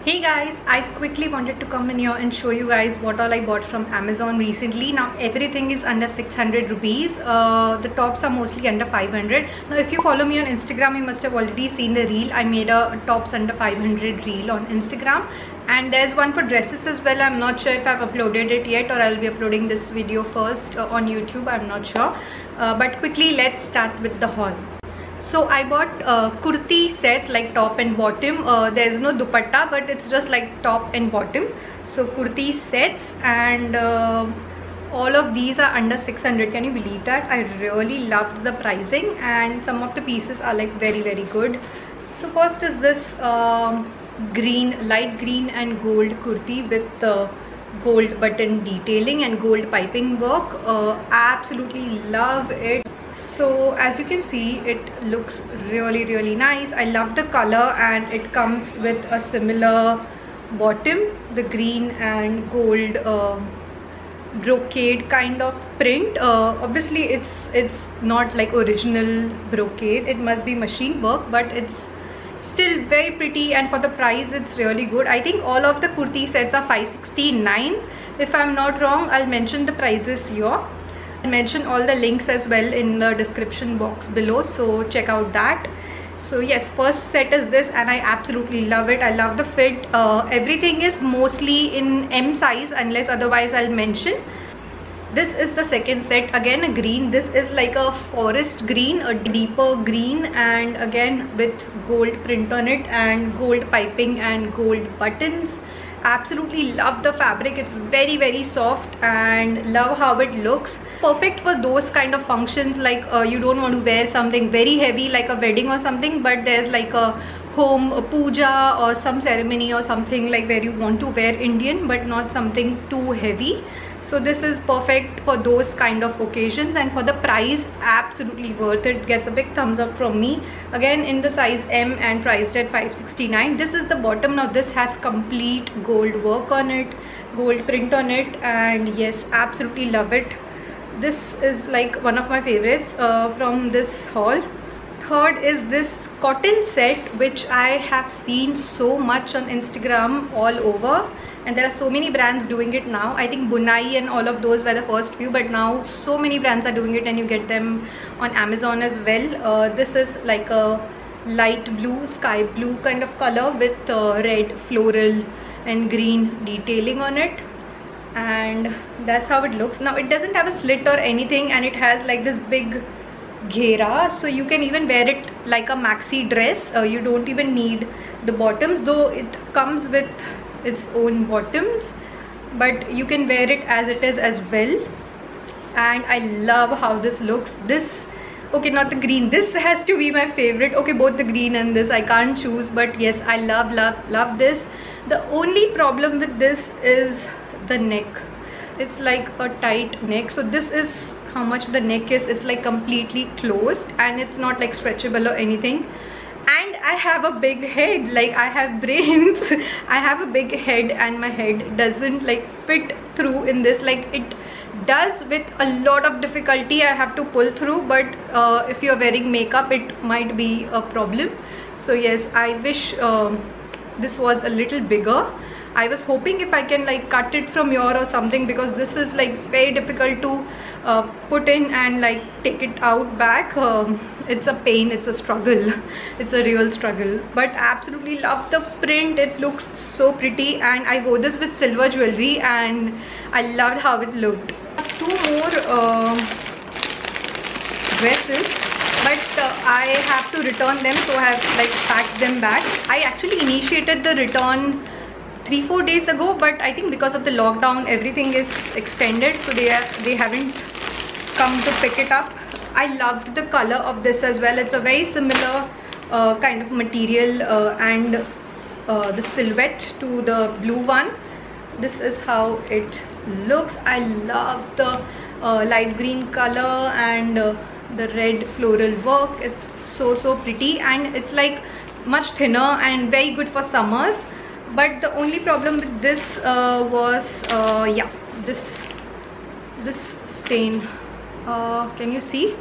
Hey guys, I quickly wanted to come in here and show you guys what all I bought from Amazon recently. Now everything is under 600 rupees. The tops are mostly under 500. Now if you follow me on Instagram, you must have already seen the reel. I made a tops under 500 reel on Instagram. And there's one for dresses as well. I'm not sure if I've uploaded it yet, or I'll be uploading this video first on YouTube. I'm not sure. But quickly, let's start with the haul. So I bought kurti sets, like top and bottom. There's no dupatta, but it's just like top and bottom. So kurti sets, and all of these are under 600. Can you believe that? I really loved the pricing, and some of the pieces are like very good. So first is this green, light green and gold kurti with gold button detailing and gold piping work. Absolutely love it. So as you can see, it looks really nice. I love the color, and it comes with a similar bottom, the green and gold brocade kind of print. Obviously it's not like original brocade, it must be machine work, but it's still very pretty, and for the price it's really good. I think all of the kurti sets are 569 if I'm not wrong. I'll mention the prices here. I'll mention all the links as well in the description box below, so check out that. So yes, first set is this, and I absolutely love it. I love the fit. Everything is mostly in M size unless otherwise I'll mention. This is the second set, again a green. This is like a forest green, a deeper green, and again with gold print on it and gold piping and gold buttons. Absolutely love the fabric. It's very soft, and love how it looks. Perfect for those kind of functions, like you don't want to wear something very heavy like a wedding or something, but there's like a home puja or some ceremony or something like where you want to wear Indian but not something too heavy. So this is perfect for those kind of occasions, and for the price, absolutely worth it. Gets a big thumbs up from me. Again in the size M and priced at 569. This is the bottom. Now this has complete gold work on it, gold print on it, and yes, absolutely love it. This is like one of my favorites from this haul. Third is this cotton set, which I have seen so much on Instagram all over, and there are so many brands doing it now. I think Bunai and all of those were the first few, but now so many brands are doing it, and you get them on Amazon as well. This is like a light blue, sky blue kind of color with red floral and green detailing on it, and that's how it looks. Now it doesn't have a slit or anything, and it has like this big ghera, so you can even wear it like a maxi dress. You don't even need the bottoms, though it comes with its own bottoms, but you can wear it as it is as well. And I love how this looks. This, okay, not the green, this has to be my favorite. Okay, both the green and this, I can't choose, but yes, I love this. The only problem with this is the neck. It's like a tight neck. So this is how much the neck is. It's like completely closed, and it's not like stretchable or anything. And I have a big head, like I have brains. I have a big head, and my head doesn't like fit through in this. Like it does with a lot of difficulty. I have to pull through, but if you're wearing makeup, it might be a problem. So yes, I wish this was a little bigger. I was hoping if I can like cut it from here or something, because this is like very difficult to put in and like take it out back. It's a pain, it's a struggle. It's a real struggle, but absolutely love the print. It looks so pretty, and I wore this with silver jewelry, and I loved how it looked. Two more dresses, but I have to return them, so I have like packed them back. I actually initiated the return 3-4 days ago, but I think because of the lockdown everything is extended, so they haven't come to pick it up. I loved the color of this as well. It's a very similar kind of material and the silhouette to the blue one. This is how it looks. I love the light green color and the red floral work. It's so pretty, and it's like much thinner and very good for summers. But the only problem with this was yeah, this stain. Can you see?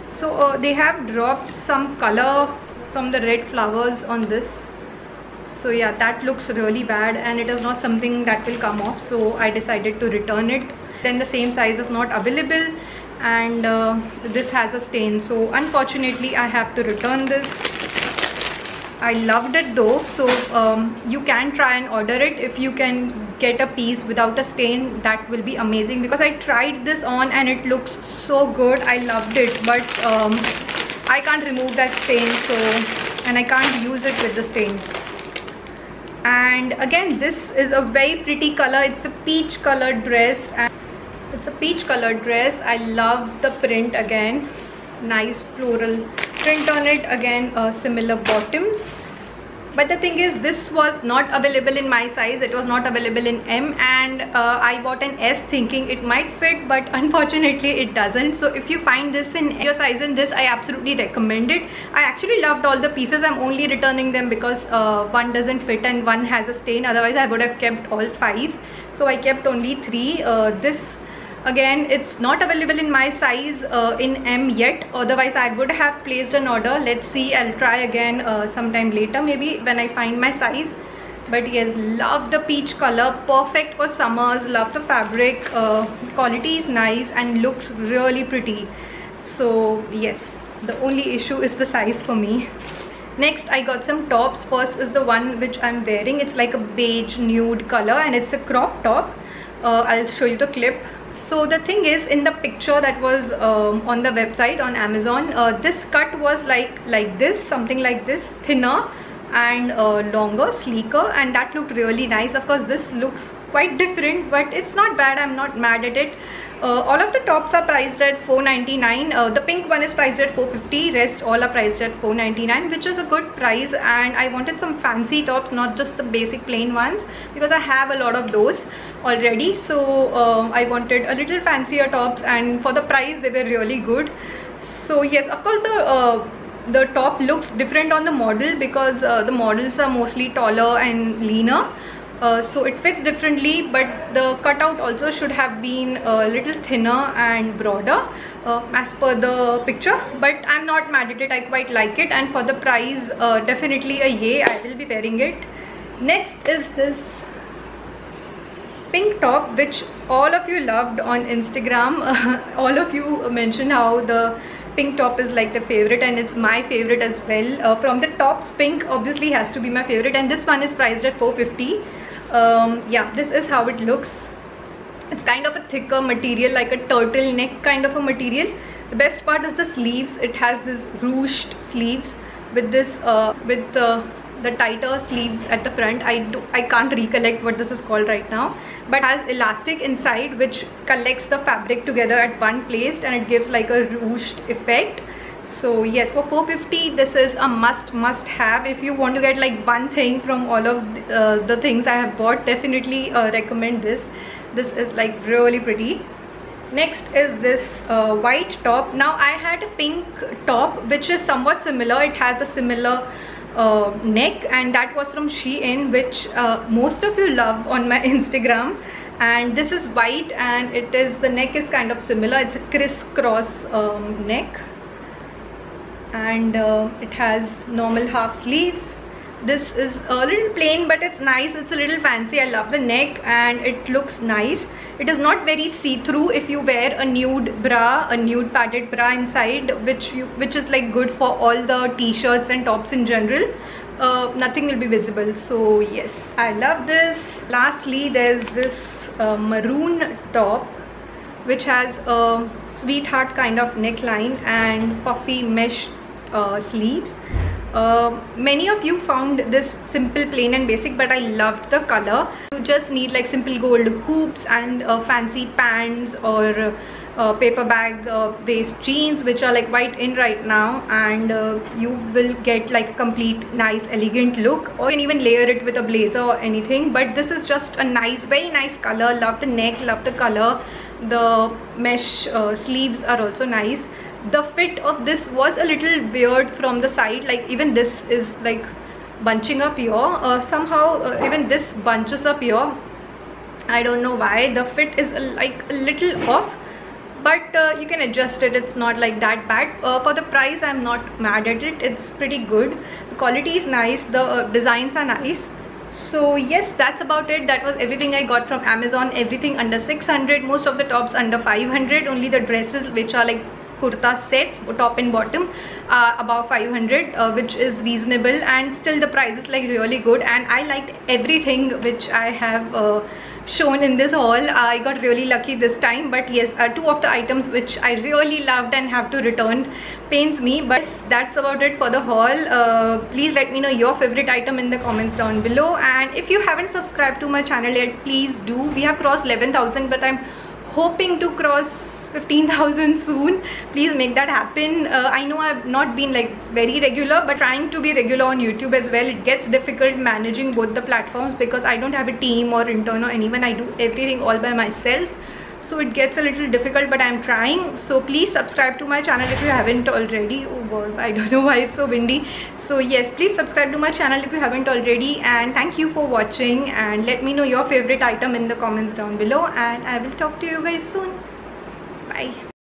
So they have dropped some color from the red flowers on this. So yeah, that looks really bad and it is not something that will come off, so I decided to return it. Then the same size is not available, and this has a stain, so unfortunately I have to return this. I loved it though, so you can try and order it. If you can get a piece without a stain, that will be amazing, because I tried this on and it looks so good. I loved it, but I can't remove that stain, so, and I can't use it with the stain. And again, this is a very pretty color. It's a peach colored dress, and it's a peach colored dress. I love the print. Again, nice floral print on it. Again, similar bottoms, but the thing is, this was not available in my size. It was not available in M, and I bought an S thinking it might fit, but unfortunately it doesn't. So if you find this in your size in this, I absolutely recommend it. I actually loved all the pieces. I'm only returning them because one doesn't fit and one has a stain. Otherwise I would have kept all 5, so I kept only 3. This again, it's not available in my size in M yet, otherwise I would have placed an order. Let's see, I'll try again sometime later, maybe when I find my size. But yes, love the peach color, perfect for summers. Love the fabric, quality is nice and looks really pretty. So yes, the only issue is the size for me. Next, I got some tops. First is the one which I'm wearing. It's like a beige nude color and it's a crop top. I'll show you the clip. So the thing is, in the picture that was on the website on Amazon, this cut was like this, something like this, thinner and longer, sleeker, and that looked really nice. Of course, this looks quite different, but it's not bad. I'm not mad at it. All of the tops are priced at $4.99. The pink one is priced at $4.50. Rest all are priced at $4.99, which is a good price. And I wanted some fancy tops, not just the basic plain ones, because I have a lot of those already. So I wanted a little fancier tops, and for the price they were really good. So yes, of course the top looks different on the model, because the models are mostly taller and leaner. So it fits differently, but the cutout also should have been a little thinner and broader as per the picture. But I'm not mad at it. I quite like it, and for the price, definitely a yay. I will be wearing it. Next is this pink top, which all of you loved on Instagram. All of you mentioned how the pink top is like the favorite, and it's my favorite as well. From the tops, pink obviously has to be my favorite, and this one is priced at $4.50. Yeah, this is how it looks. It's kind of a thicker material, like a turtleneck kind of a material. The best part is the sleeves. It has this ruched sleeves with this the tighter sleeves at the front. I can't recollect what this is called right now, but it has elastic inside which collects the fabric together at one place, and it gives like a ruched effect. So yes, for $4.50 this is a must have. If you want to get like one thing from all of the things I have bought, definitely recommend this. This is like really pretty. Next is this white top. Now I had a pink top which is somewhat similar. It has a similar neck, and that was from Shein, which most of you love on my Instagram. And this is white, and it is, the neck is kind of similar. It's a crisscross neck, and it has normal half sleeves. This is a little plain, but it's nice. It's a little fancy. I love the neck, and it looks nice. It is not very see-through. If you wear a nude bra, a nude padded bra inside, which is like good for all the t-shirts and tops in general, nothing will be visible. So yes, I love this. Lastly, there's this maroon top which has a sweetheart kind of neckline and puffy mesh sleeves. Many of you found this simple, plain and basic, but I loved the color. You just need like simple gold hoops and fancy pants, or paper bag based jeans, which are like quite in right now, and you will get like a complete nice elegant look, or you can even layer it with a blazer or anything. But this is just a nice, very nice color. Love the neck, love the color. The mesh sleeves are also nice. The fit of this was a little weird from the side, like even this is like bunching up here. Somehow even this bunches up here. I don't know why. The fit is like a little off, but you can adjust it. It's not like that bad. For the price, I'm not mad at it. It's pretty good. The quality is nice, the designs are nice. So yes, that's about it. That was everything I got from Amazon. Everything under 600, most of the tops under 500. Only the dresses, which are like kurta sets, top and bottom, above 500, which is reasonable, and still the price is like really good. And I liked everything which I have shown in this haul. I got really lucky this time. But yes, two of the items which I really loved and have to return pains me. But that's about it for the haul. Please let me know your favorite item in the comments down below, and if you haven't subscribed to my channel yet, please do. We have crossed 11,000, but I'm hoping to cross 15,000 soon. Please make that happen. I know I've not been like very regular, but trying to be regular on YouTube as well. It gets difficult managing both the platforms because I don't have a team or intern or anyone. I do everything all by myself, so it gets a little difficult, but I'm trying. So please subscribe to my channel if you haven't already. Oh god, I don't know why it's so windy. So yes, please subscribe to my channel if you haven't already, and thank you for watching, and let me know your favorite item in the comments down below, and I will talk to you guys soon. Bye.